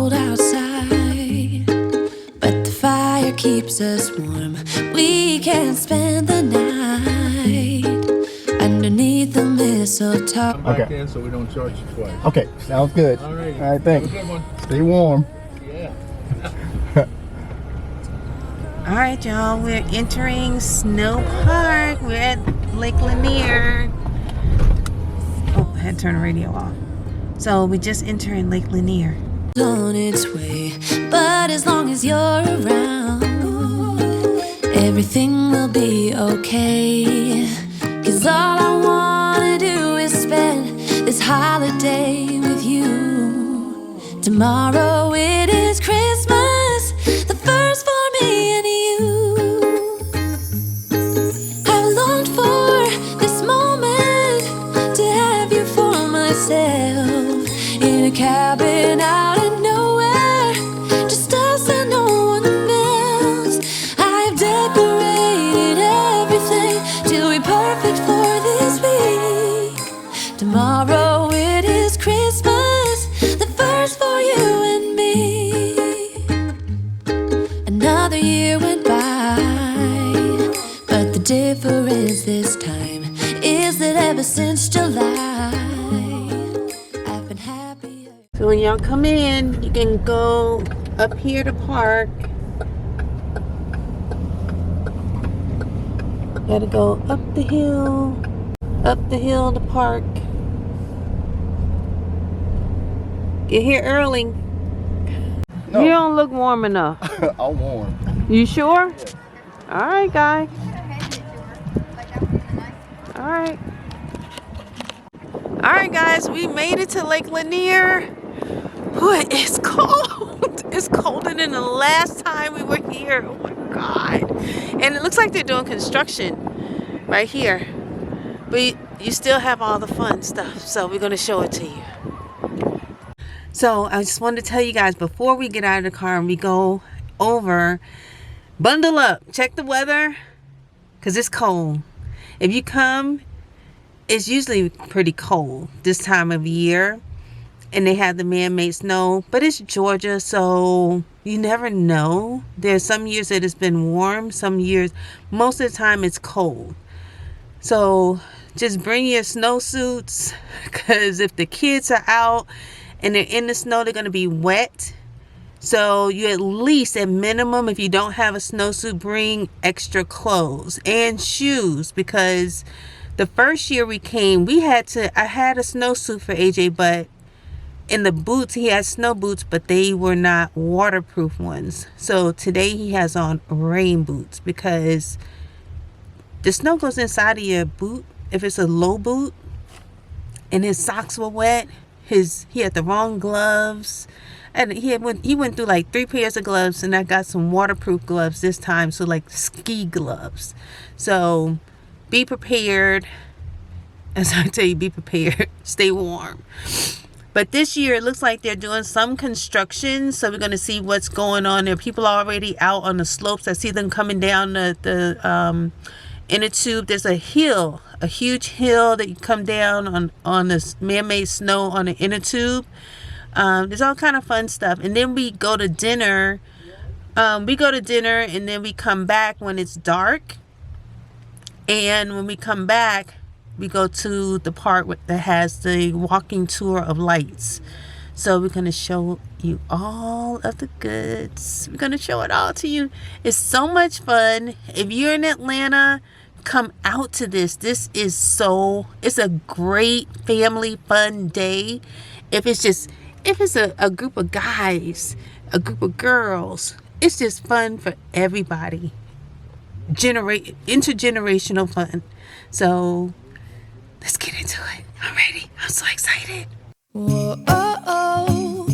cold outside, but the fire keeps us warm. We can spend the night underneath the mistletoe. Come back in so we don't charge you twice. Okay, sounds good. All right. All right, thanks. Have a good one. Stay warm. Yeah. All right, y'all, we're entering Snow Park. We're at Lake Lanier. Oh, I had to turn the radio off. So we just entering Lake Lanier. On its way, but as long as you're around, everything will be okay. 'Cause all I wanna do is spend this holiday with you. Tomorrow it is Christmas, the first for me and you. I've longed for this moment to have you for myself in a cabin out of nowhere, just us and no one else. I've decorated everything to be perfect for this week. Tomorrow it is Christmas, the first for you and me. Another year went by, but the difference this time is that ever since July, I've been happier. So when y'all come in, you can go up here to park. Gotta go up the hill to park. Get here early. No. You don't look warm enough. I'm warm. You sure? All right, guys. All right. All right, guys, we made it to Lake Lanier. Ooh, it's cold. It's colder than the last time we were here. Oh my God. And it looks like they're doing construction right here. But you still have all the fun stuff. So we're going to show it to you. So I just wanted to tell you guys before we get out of the car and we go over, bundle up. Check the weather because it's cold. If you come, it's usually pretty cold this time of year. And they have the man-made snow. But it's Georgia, so you never know. There's some years that it's been warm. Some years, most of the time, it's cold. So just bring your snowsuits. Because if the kids are out and they're in the snow, they're going to be wet. So you at least, at minimum, if you don't have a snowsuit, bring extra clothes and shoes. Because the first year we came, I had a snowsuit for AJ, but in the boots, he had snow boots, but they were not waterproof ones. So today he has on rain boots because the snow goes inside of your boot if it's a low boot. And his socks were wet. He had the wrong gloves. And he went through like 3 pairs of gloves, and I got some waterproof gloves this time, so like ski gloves. So be prepared. As I tell you, be prepared. Stay warm. But this year, it looks like they're doing some construction. So we're going to see what's going on there. People are already out on the slopes. I see them coming down the inner tube. There's a hill, a huge hill that you come down on this man-made snow on the inner tube. There's all kind of fun stuff. And then we go to dinner. And then we come back when it's dark. And when we come back, we go to the part that has the walking tour of lights. So we're going to show you all of the goods. We're going to show it all to you. It's so much fun. If you're in Atlanta, come out to this. It's a great family fun day. If it's a group of guys, a group of girls, it's just fun for everybody. Intergenerational fun. So let's get into it. I'm ready. I'm so excited. Whoa, oh, oh.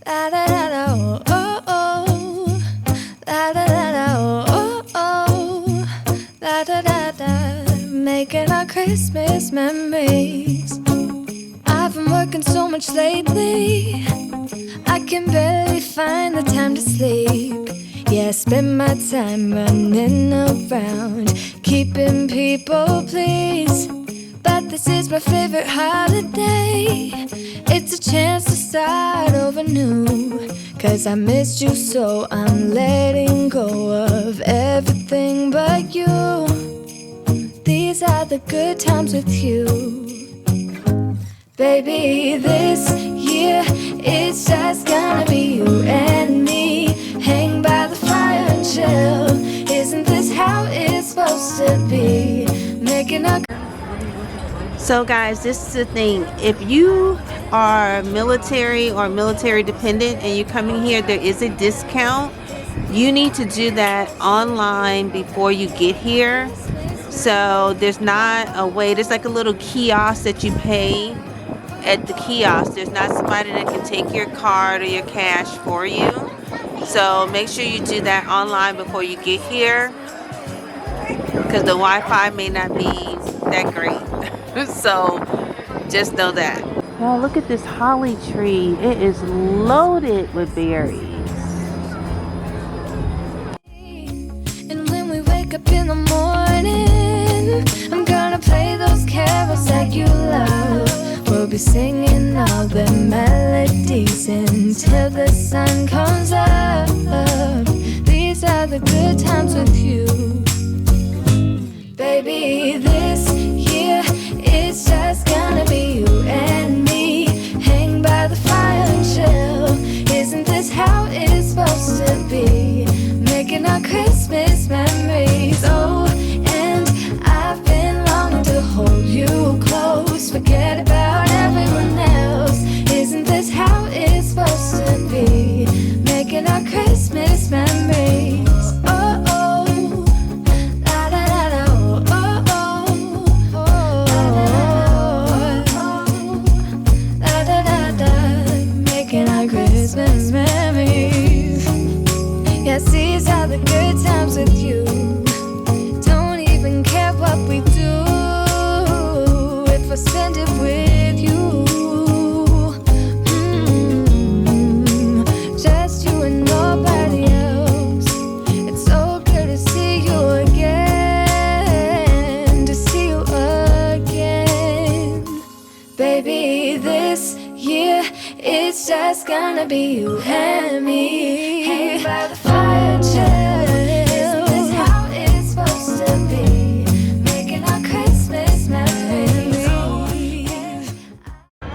La, da, da, da, oh, oh. La, da, da, da, oh, oh. La, da, da, da. Making our Christmas memories. I've been working so much lately, I can barely find the time to sleep. Yeah, I spend my time running around, keeping people pleased. But This is my favorite holiday. It's a chance to start over new. 'Cause I missed you, so I'm letting go of everything but you. These are the good times with you. Baby, this year it's just gonna be you and me. Hang by the fire and chill. Isn't this how it's supposed to be? Making a... So guys, this is the thing. If you are military or military dependent and you're coming here, there is a discount. You need to do that online before you get here. So there's not a way, there's like a little kiosk that you pay at the kiosk. There's not somebody that can take your card or your cash for you. So make sure you do that online before you get here, because the Wi-Fi may not be that great. So just know that. Oh, look at this holly tree. It is loaded with berries. And when we wake up in the morning, I'm gonna play those carols that you love. We'll be singing all the melodies until the sun comes up. These are the good times with you. Baby, this year it's just gonna be you and me. Hang by the fire and chill. Isn't this how it's supposed to be? Making our Christmas memories. Oh, and I've been longing to hold you close. Forget about everyone else. Isn't this how it's supposed to be? Making our Christmas memories. Oh, oh. La, la, la, la, oh, oh, oh, oh. La, da, da, da. Making our Christmas memories. Yes, these are the good times with you. Don't even care what we do if I spend it with you. Just you and nobody else. It's so good to see you again. To see you again. Baby, this year it's just gonna be you and me. Hang by the fire, chill. Isn't this how it's supposed to be? Making our Christmas memories.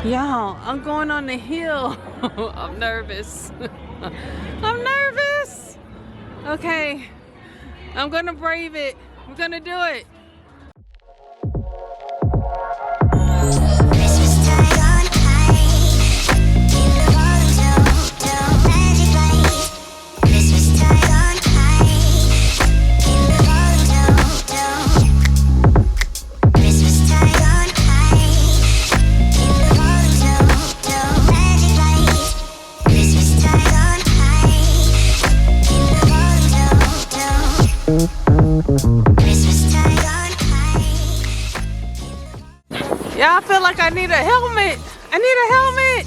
Y'all, I'm going on the hill. I'm nervous. I'm nervous. Okay, I'm gonna brave it. We're gonna do it. Yeah, I feel like I need a helmet. I need a helmet.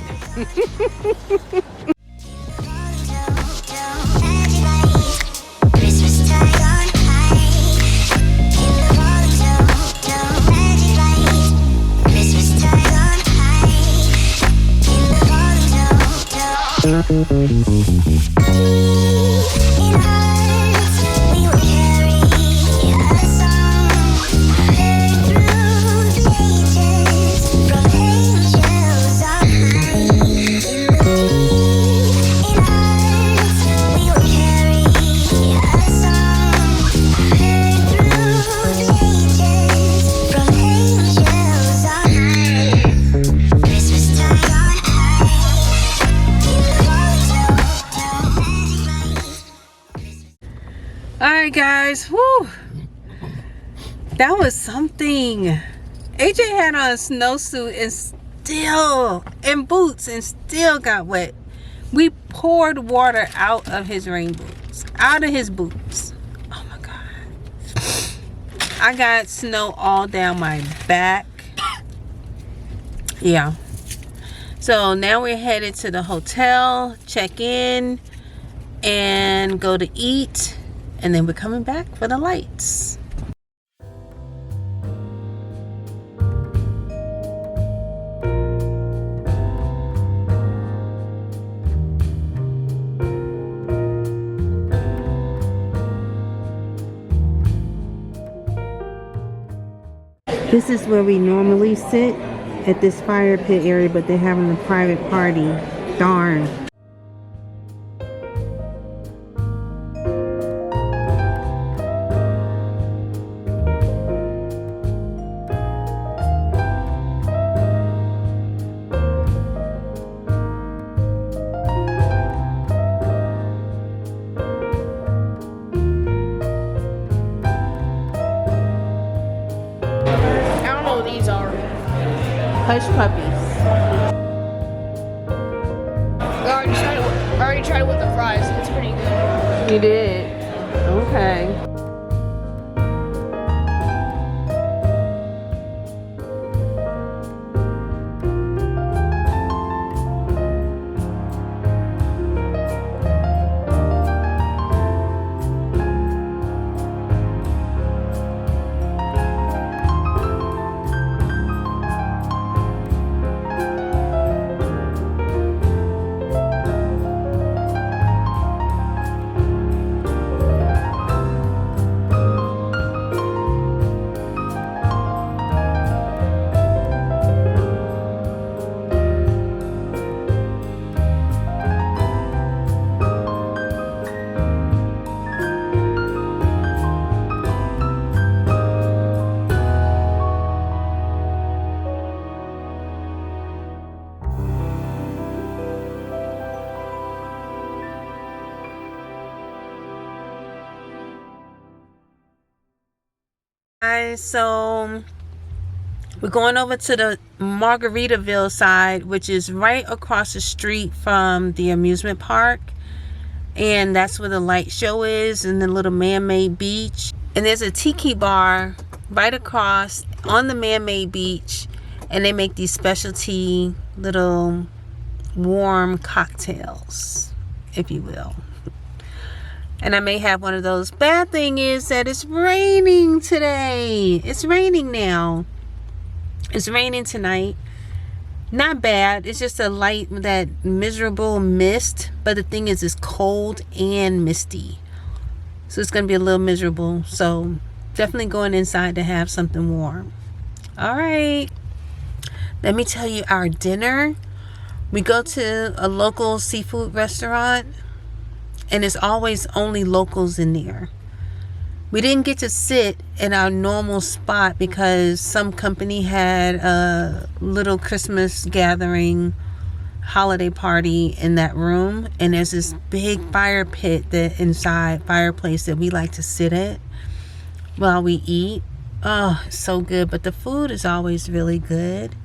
Alright guys, whoo, that was something. AJ had on a snowsuit and boots and still got wet. We poured water out of his rain boots, out of his boots. Oh my god. I got snow all down my back. Yeah. So now we're headed to the hotel, check in, and go to eat. And then we're coming back for the lights. This is where we normally sit at this fire pit area, but they're having a private party. Darn. I don't know what these are. Hush puppies. I already tried it with the fries. It's pretty good. You did? Okay. Guys, so we're going over to the Margaritaville side, which is right across the street from the amusement park, and that's where the light show is, and the little man-made beach. And there's a tiki bar right across on the man-made beach, and they make these specialty little warm cocktails, if you will. And I may have one of those. Bad thing is that it's raining today. It's raining now. It's raining tonight. Not bad. It's just a light, that miserable mist. But the thing is, it's cold and misty. So it's going to be a little miserable. So definitely going inside to have something warm. All right. Let me tell you our dinner. We go to a local seafood restaurant. And it's always only locals in there. We didn't get to sit in our normal spot because some company had a little Christmas gathering holiday party in that room. And there's this big fire pit fireplace that we like to sit at while we eat. Oh, it's so good. But the food is always really good.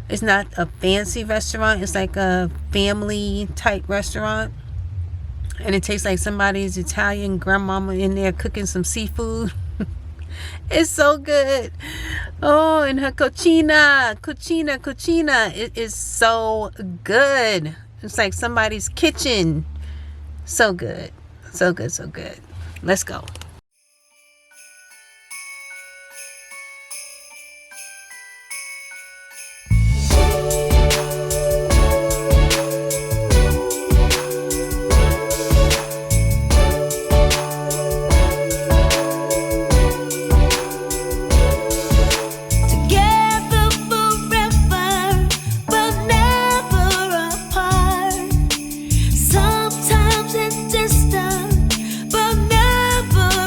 It's not a fancy restaurant. It's like a family type restaurant. And it tastes like somebody's Italian grandmama in there cooking some seafood. It's so good. Oh, and her cucina. It is so good. It's like somebody's kitchen. So good. So good, so good. Let's go. Sometimes it's distant, but never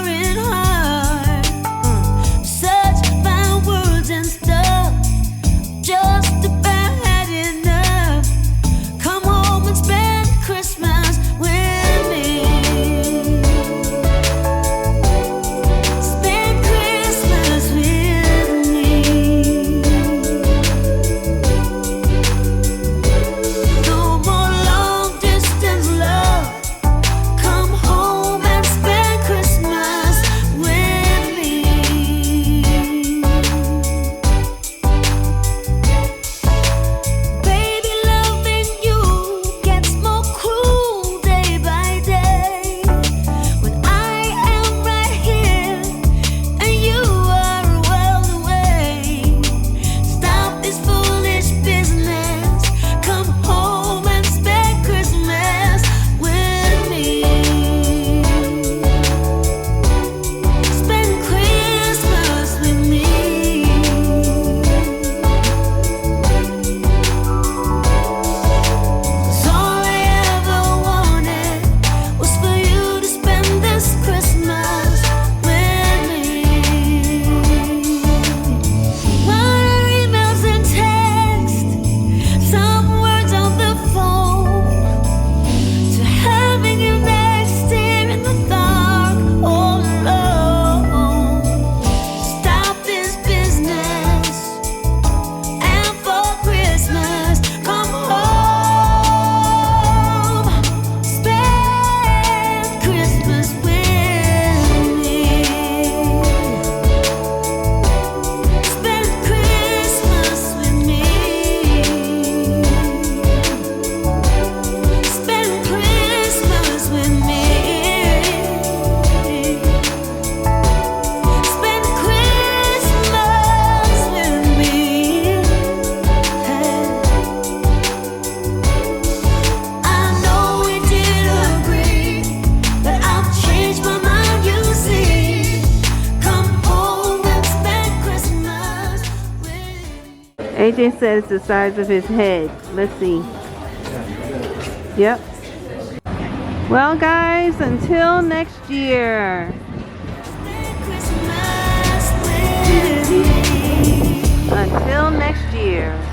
TJ says the size of his head. Let's see. Yep. Well, guys, until next year. Until next year.